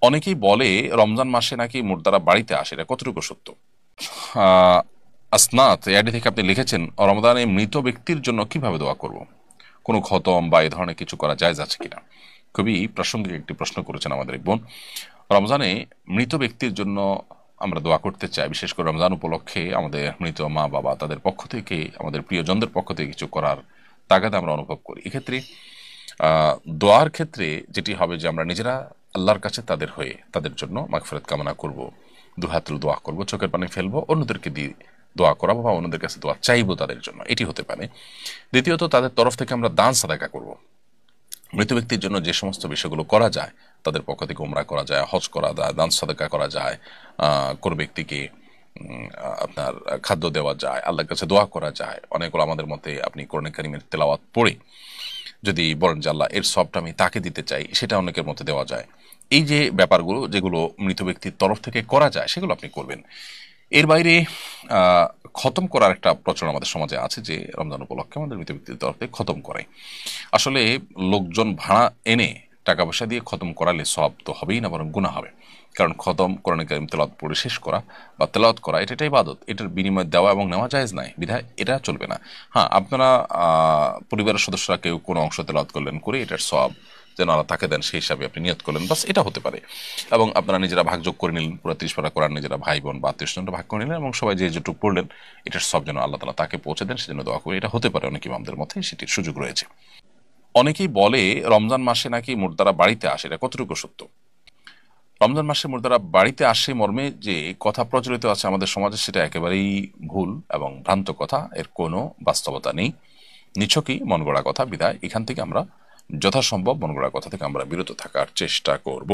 অনেকেই বলে রমজান মাসে নাকি মুর্দারা বাড়িতে আসে, এটা কতটুকু সত্য? আহ, আসনাত এআইডি থেকে আপনি লিখেছেন, রমজানে মৃত ব্যক্তির জন্য কিভাবে দোয়া করব, কোনো খতম বা এই ধরনের কিছু করা জায়েজ আছে কিনা। খুবই প্রাসঙ্গিক একটি প্রশ্ন করেছেন আমাদের এক বোন। রমজানে মৃত ব্যক্তির জন্য আমরা দোয়া করতে চাই, বিশেষ করে রমজান উপলক্ষে আমাদের মৃত মা বাবা তাদের পক্ষ থেকে, আমাদের প্রিয়জনদের পক্ষ থেকে কিছু করার তাগাদা আমরা অনুভব করি। এক্ষেত্রে আহ, দোয়ার ক্ষেত্রে যেটি হবে যে আমরা নিজেরা আল্লাহর কাছে তাদের হয়ে তাদের জন্য মাগফিরাত কামনা করব, দুহাত তুলে দোয়া করব, চোখের পানি ফেলবো, অন্যদেরকে দিয়ে দোয়া করাবো বা অন্যদের কাছে দোয়া চাইবো তাদের জন্য, এটি হতে পারে। দ্বিতীয়ত, তাদের তরফ থেকে আমরা দান সাদাকা করব। মৃত ব্যক্তির জন্য যে সমস্ত বিষয়গুলো করা যায়, তাদের পক্ষ থেকে উমরা করা যায়, হজ করা যায়, দান সাদাকা করা যায়, কোনো ব্যক্তিকে আপনার খাদ্য দেওয়া যায়, আল্লাহর কাছে দোয়া করা যায়। অনেকগুলো আমাদের মতে আপনি কোরআন কারীমের তেলাওয়াত পড়ে যদি বলেন যে আল্লাহ এর সবটা আমি তাকে দিতে চাই, সেটা অনেকের মধ্যে দেওয়া যায়। এই যে ব্যাপারগুলো যেগুলো মৃত ব্যক্তির তরফ থেকে করা যায় সেগুলো আপনি করবেন। এর বাইরে আহ, খতম করার একটা প্রচলন আমাদের সমাজে আছে যে রমজান উপলক্ষে আমাদের মৃত ব্যক্তির তরফ থেকে খতম করায়। আসলে লোকজন ভাড়া এনে টাকা পয়সা দিয়ে খতম করালে সব তো হবেই না, বরং গুনাহ হবে। কারণ খতম কোরআন কারীম তেলাওয়াত পড়ে শেষ করা বা তেলাওয়াত করা এটা একটা ইবাদত, এটার বিনিময়ে দেওয়া এবং নেওয়া জায়েজ নাই, বিধায় এটা চলবে না। হ্যাঁ, আপনারা পরিবারের সদস্যরা কেউ কোনো অংশ তেলাওয়াত করলেন, করে এটার সব যেন আল্লাহ তাকে দেন সেই হিসাবে আপনি নিয়ত করলেন, বাস এটা হতে পারে। এবং আপনারা নিজেরা ভাগযোগ করে নিলেন, পুরো 30 পারা কোরআন নিজেরা ভাই বোন বা আত্মীয় স্বজনরা ভাগ করে নিলেন এবং সবাই যে যেটুকু পড়লেন এটার সব যেন আল্লাহ তাআলা তাকে পৌঁছে দেন সেজন্য দোয়া করে, এটা হতে পারে। অনেক ইমামদের মধ্যে সেটির সুযোগ রয়েছে। অনেকেই বলে রমজান মাসে নাকি মুর্দারা বাড়িতে আসে, এটা কতটুকু সত্য? রমজান মাসে মুর্দারা বাড়িতে আসে মর্মে যে কথা প্রচলিত আছে আমাদের সমাজে, সেটা একেবারেই ভুল এবং ভ্রান্ত কথা, এর কোনো বাস্তবতা নেই। নিছকই মন গড়া কথা, বিধায় এখান থেকে আমরা যথাসম্ভব মন গড়া কথা থেকে আমরা বিরত থাকার চেষ্টা করব।